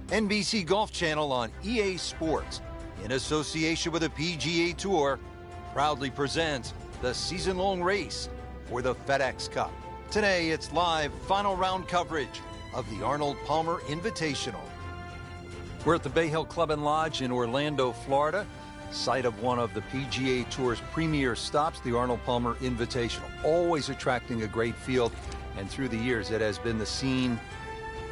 NBC Golf Channel on EA Sports, in association with the PGA Tour, proudly presents the season-long race for the FedEx Cup. Today, it's live final round coverage of the Arnold Palmer Invitational. We're at the Bay Hill Club and Lodge in Orlando, Florida, site of one of the PGA Tour's premier stops, the Arnold Palmer Invitational. Always attracting a great field, and through the years, it has been the scene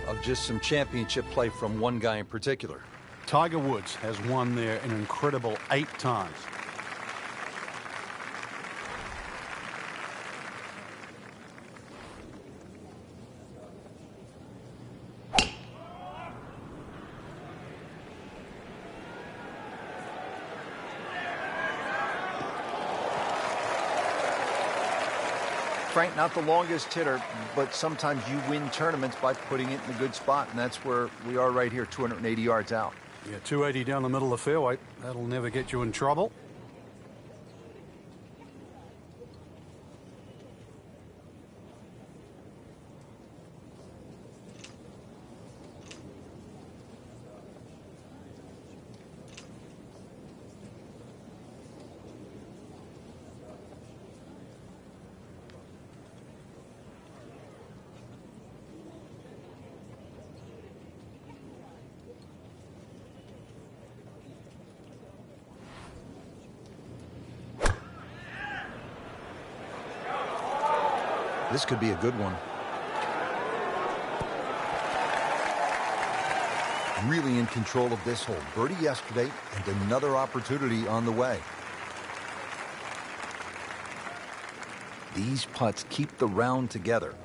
of just some championship play from one guy in particular. Tiger Woods has won there an incredible 8 times. Frank, not the longest hitter, but sometimes you win tournaments by putting it in a good spot, and that's where we are right here, 280 yards out. Yeah, 280 down the middle of the fairway. That'll never get you in trouble. This could be a good one. Really in control of this hole. Birdie yesterday and another opportunity on the way. These putts keep the round together.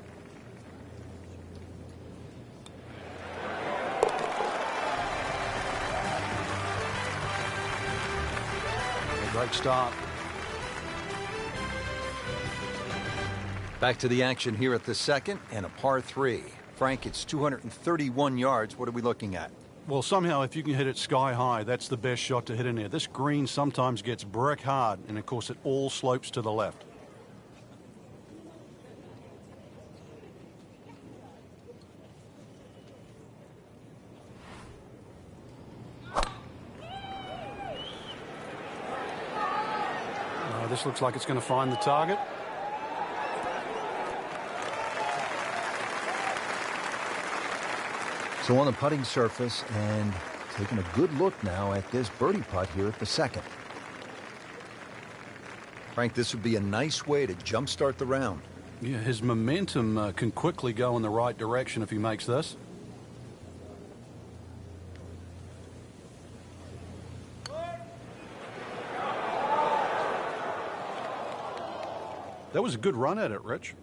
Great start. Back to the action here at the second and a par 3. Frank, it's 231 yards. What are we looking at? Well, somehow if you can hit it sky high, that's the best shot to hit in there. This green sometimes gets brick hard, and of course it all slopes to the left. This looks like it's going to find the target. So on the putting surface, and taking a good look now at this birdie putt here at the second. Frank, this would be a nice way to jumpstart the round. Yeah, his momentum can quickly go in the right direction if he makes this. That was a good run at it, Rich.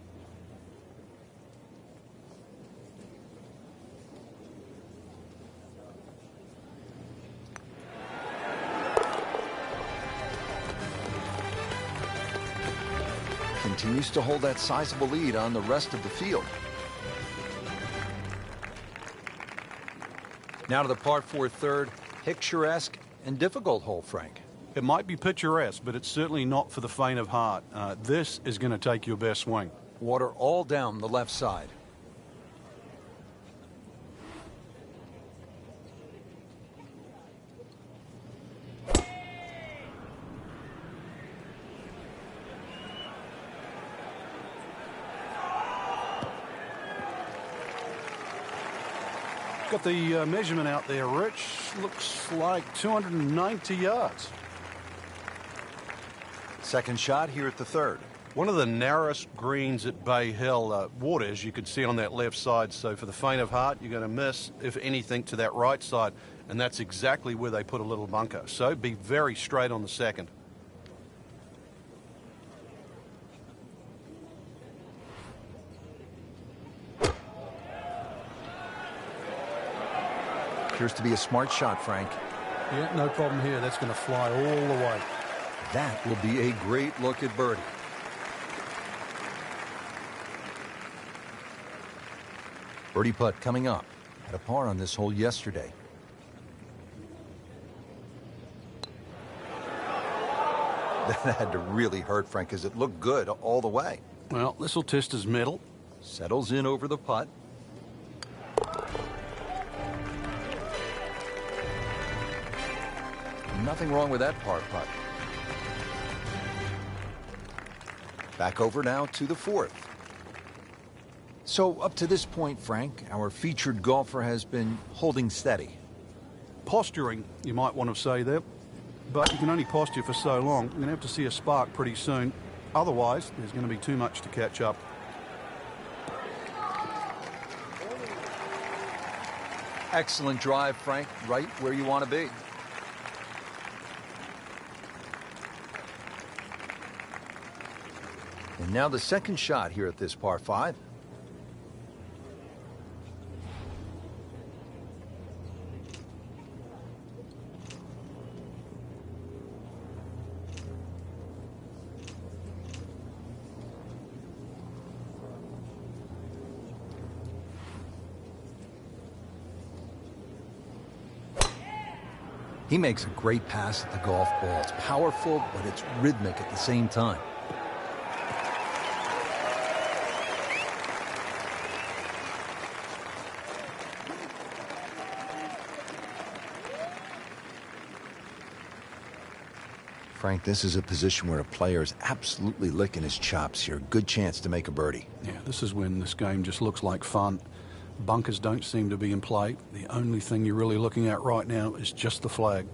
Continues to hold that sizable lead on the rest of the field. Now to the par 4 third, picturesque and difficult hole, Frank. It might be picturesque, but it's certainly not for the faint of heart. This is going to take your best swing. Water all down the left side. Got the measurement out there, Rich. Looks like 290 yards. Second shot here at the third. One of the narrowest greens at Bay Hill. Water, as you can see on that left side. So for the faint of heart, you're going to miss, if anything, to that right side. And that's exactly where they put a little bunker. So be very straight on the second. Appears to be a smart shot, Frank. Yeah, no problem here. That's going to fly all the way. That will be a great look at birdie. Birdie putt coming up. Had a par on this hole yesterday. That had to really hurt, Frank, because it looked good all the way. Well, this will test his mettle. Settles in over the putt. Nothing wrong with that par putt. Back over now to the fourth. So up to this point, Frank, our featured golfer has been holding steady. Posturing, you might want to say there, but you can only posture for so long. You're going to have to see a spark pretty soon. Otherwise, there's going to be too much to catch up. Excellent drive, Frank, right where you want to be. And now the second shot here at this par 5. He makes a great pass at the golf ball. It's powerful, but it's rhythmic at the same time. Frank, this is a position where a player is absolutely licking his chops here. Good chance to make a birdie. Yeah, this is when this game just looks like fun. Bunkers don't seem to be in play. The only thing you're really looking at right now is just the flag.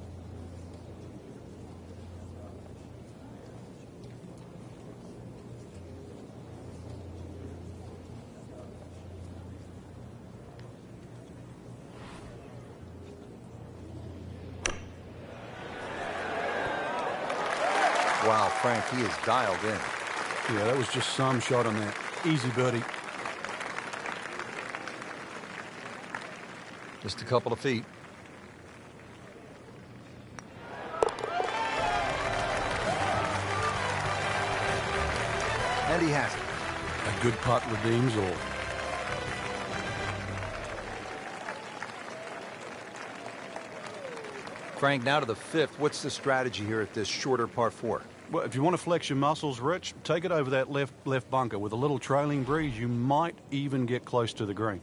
Wow, Frank, he is dialed in. Yeah, that was just some shot on that. Easy birdie. Just a couple of feet. And he has it. A good putt redeems all. Frank, now to the fifth. What's the strategy here at this shorter par 4? Well, if you want to flex your muscles, Rich, take it over that left bunker. With a little trailing breeze, you might even get close to the green.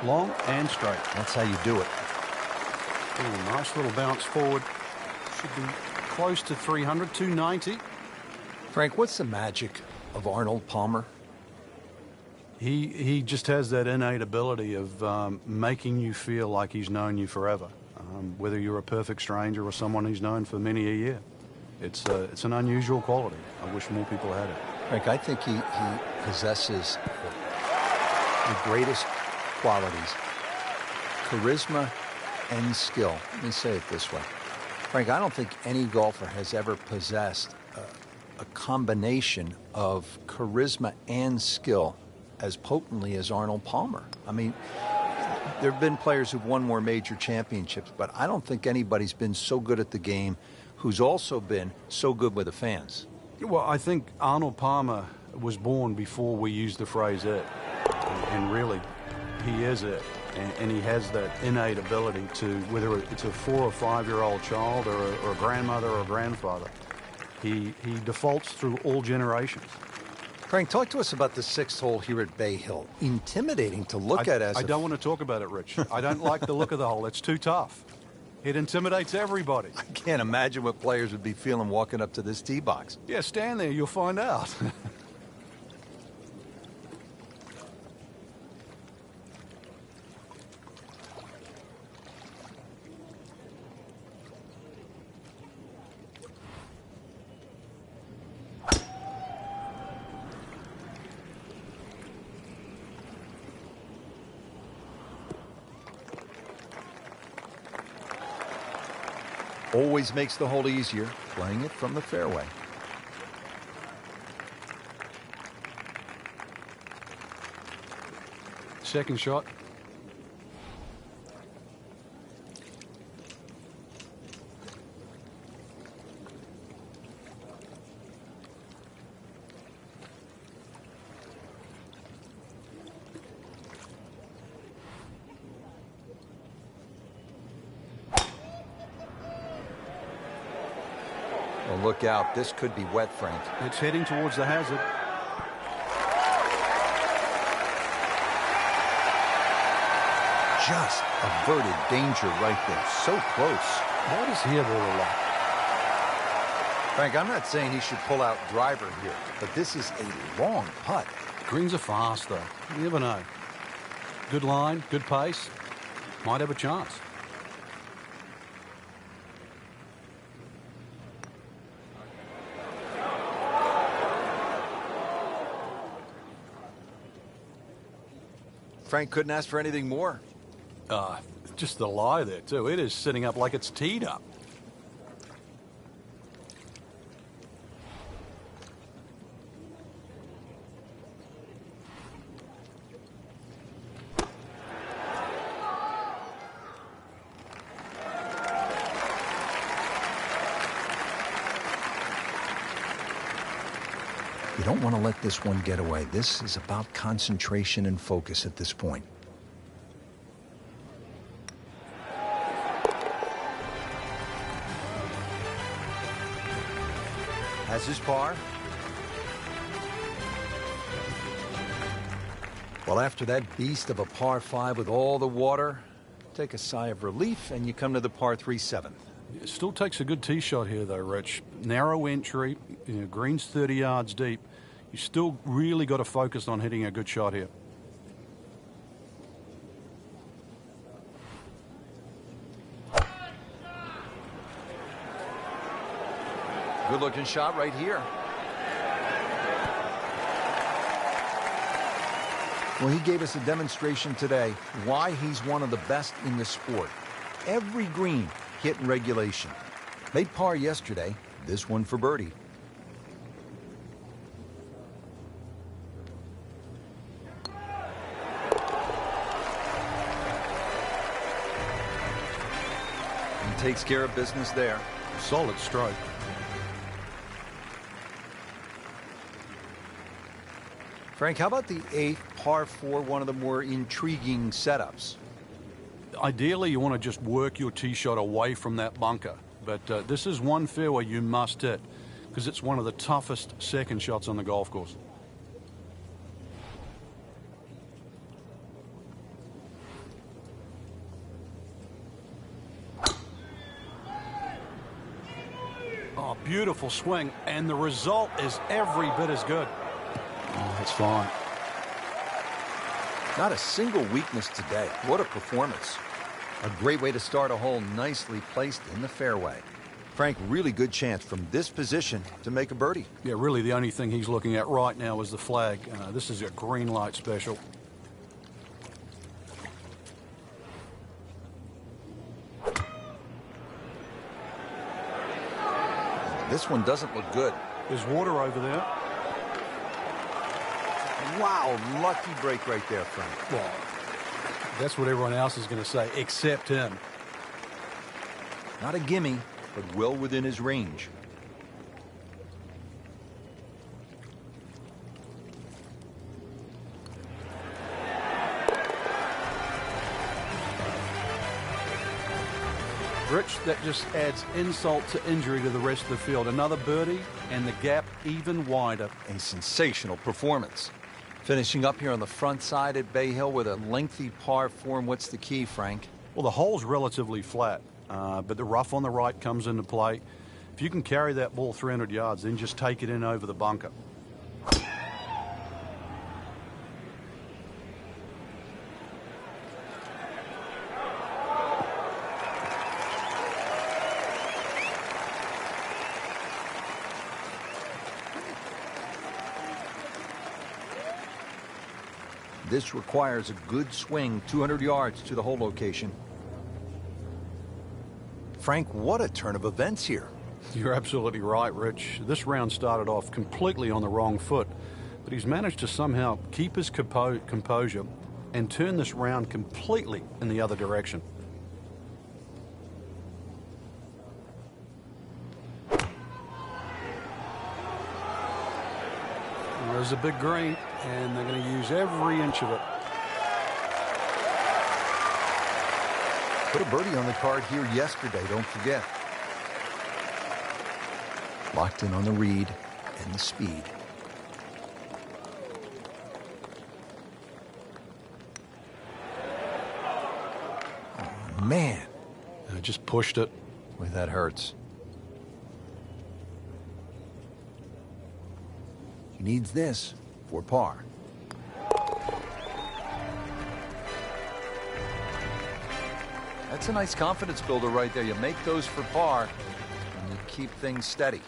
Long and straight. That's how you do it. Ooh, nice little bounce forward. Should be close to 300, 290. Frank, what's the magic of Arnold Palmer? He just has that innate ability of making you feel like he's known you forever. Whether you're a perfect stranger or someone he's known for many a year. It's an unusual quality. I wish more people had it. Frank, I think he possesses the greatest qualities, charisma and skill. Let me say it this way. Frank, I don't think any golfer has ever possessed a combination of charisma and skill as potently as Arnold Palmer. I mean, there have been players who've won more major championships, but I don't think anybody's been so good at the game who's also been so good with the fans. Well, I think Arnold Palmer was born before we used the phrase it. And really, he is it. And he has that innate ability to, whether it's a 4 or 5-year-old child or a grandmother or a grandfather, he defaults through all generations. Frank, talk to us about the 6th hole here at Bay Hill. Intimidating to look at as I don't want to talk about it, Rich. I don't like the look of the hole. It's too tough. It intimidates everybody. I can't imagine what players would be feeling walking up to this tee box. Yeah, stand there. You'll find out. Always makes the hole easier, playing it from the fairway. Second shot. Well, look out. This could be wet, Frank. It's heading towards the hazard. Just averted danger right there. So close. What is he ever like? Frank, I'm not saying he should pull out driver here, but this is a long putt. Greens are fast, though. You never know. Good line, good pace. Might have a chance. Frank couldn't ask for anything more. Just the lie there, too. It is sitting up like it's teed up. You don't want to let this one get away. This is about concentration and focus at this point. Has his par. Well, after that beast of a par 5 with all the water, take a sigh of relief and you come to the par 3 7th. It still takes a good tee shot here, though, Rich. Narrow entry, greens 30 yards deep. You still really got to focus on hitting a good shot here. Good-looking shot right here. Well, he gave us a demonstration today why he's one of the best in the sport. Every green hit in regulation. Made par yesterday, this one for birdie. And takes care of business there. Solid stroke. Frank, how about the 8th par 4, one of the more intriguing setups? Ideally, you want to just work your tee shot away from that bunker. But this is one fairway you must hit because it's one of the toughest second shots on the golf course. Oh, beautiful swing. And the result is every bit as good. Oh, that's fine. Not a single weakness today. What a performance. A great way to start a hole, nicely placed in the fairway. Frank, really good chance from this position to make a birdie. Yeah, really the only thing he's looking at right now is the flag. This is a green light special. This one doesn't look good. There's water over there. Wow, lucky break right there, Frank. Well, that's what everyone else is going to say, except him. Not a gimme, but well within his range. Rich, that just adds insult to injury to the rest of the field. Another birdie, and the gap even wider. A sensational performance. Finishing up here on the front side at Bay Hill with a lengthy par 4. What's the key, Frank? Well, the hole's relatively flat, but the rough on the right comes into play. If you can carry that ball 300 yards, then just take it in over the bunker. This requires a good swing, 200 yards to the hole location. Frank, what a turn of events here. You're absolutely right, Rich. This round started off completely on the wrong foot, but he's managed to somehow keep his composure and turn this round completely in the other direction. There's a big green, and they're going to use every inch of it. Put a birdie on the card here yesterday, don't forget. Locked in on the read and the speed. Oh, man. I just pushed it. Boy, that hurts. He needs this for par. That's a nice confidence builder right there. You make those for par, and you keep things steady.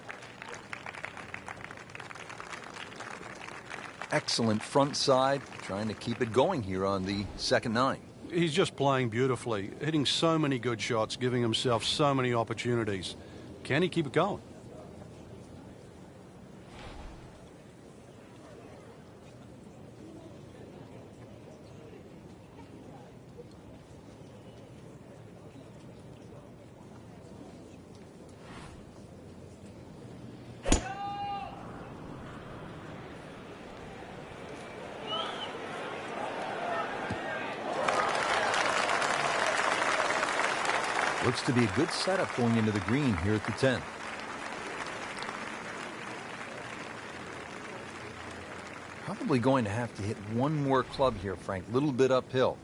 Excellent front side, trying to keep it going here on the second 9. He's just playing beautifully, hitting so many good shots, giving himself so many opportunities. Can he keep it going? Looks to be a good setup going into the green here at the 10. Probably going to have to hit one more club here, Frank. A little bit uphill.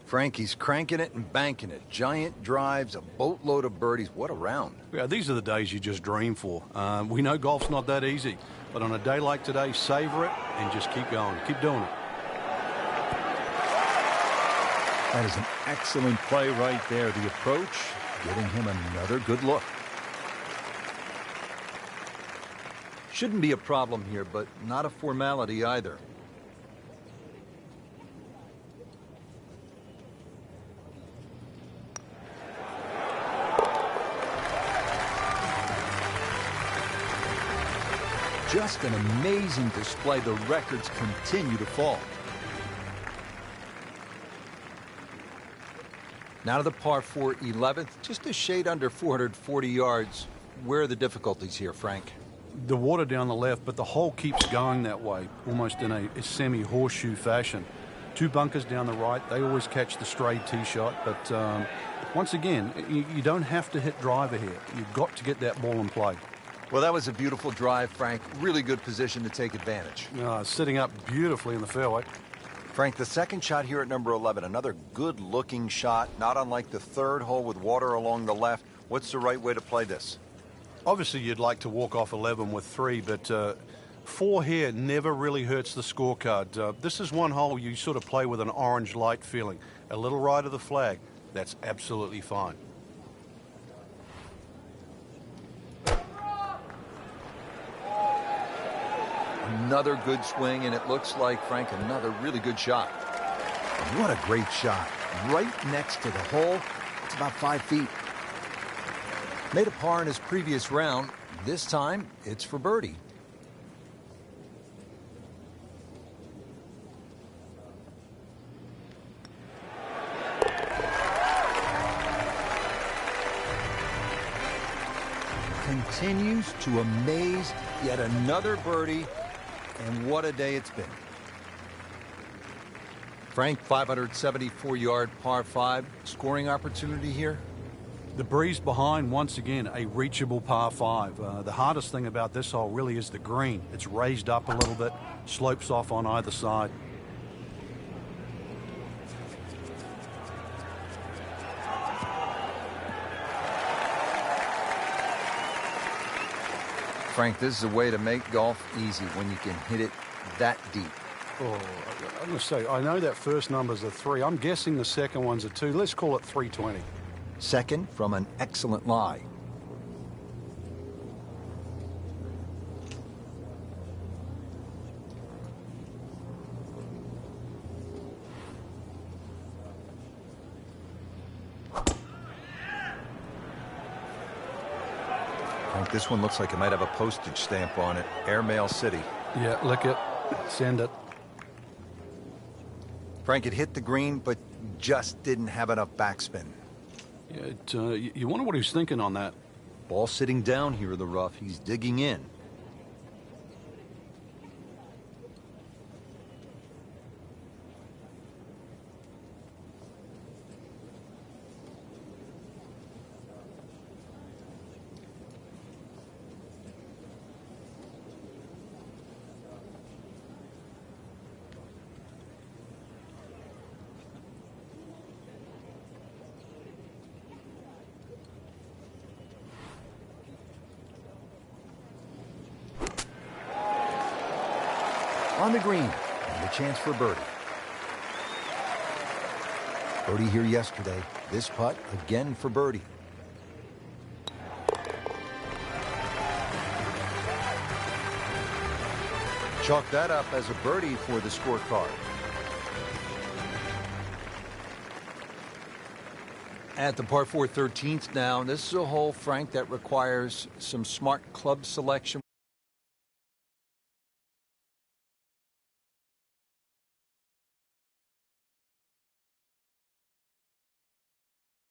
Frankie's cranking it and banking it. Giant drives, a boatload of birdies. What a round. Yeah, these are the days you just dream for. We know golf's not that easy, but on a day like today, savor it and just keep going. Keep doing it. That is an excellent play right there. The approach, giving him another good look. Shouldn't be a problem here, but not a formality either. Just an amazing display. The records continue to fall. Now to the par 4 11th, just a shade under 440 yards. Where are the difficulties here, Frank? The water down the left, but the hole keeps going that way, almost in a semi-horseshoe fashion. 2 bunkers down the right. They always catch the stray tee shot, but once again, you don't have to hit driver here. You've got to get that ball in play. Well, that was a beautiful drive, Frank. Really good position to take advantage. Sitting up beautifully in the fairway. Frank, the second shot here at number 11, another good-looking shot, not unlike the third hole with water along the left. What's the right way to play this? Obviously, you'd like to walk off 11 with 3, but 4 here never really hurts the scorecard. This is one hole you sort of play with an orange light feeling. A little right of the flag. That's absolutely fine. Another good swing, and it looks like, Frank, another really good shot. What a great shot. Right next to the hole. It's about 5 feet. Made a par in his previous round. This time, it's for birdie. Continues to amaze. Yet another birdie. And what a day it's been. Frank, 574-yard par 5. Scoring opportunity here? The breeze behind, once again, a reachable par 5. The hardest thing about this hole really is the green. It's raised up a little bit, slopes off on either side. Frank, this is a way to make golf easy when you can hit it that deep. Oh, I'm going to say, I know that first number's a 3. I'm guessing the second one's a 2. Let's call it 320. Second from an excellent lie. This one looks like it might have a postage stamp on it. Airmail City. Yeah, lick it. Send it. Frank had hit the green, but just didn't have enough backspin. Yeah, you wonder what he's thinking on that. Ball sitting down here in the rough. He's digging in. On the green, and a chance for birdie. Birdie here yesterday. This putt again for birdie. Chalk that up as a birdie for the scorecard. At the par 4 13th now, this is a hole, Frank, that requires some smart club selection.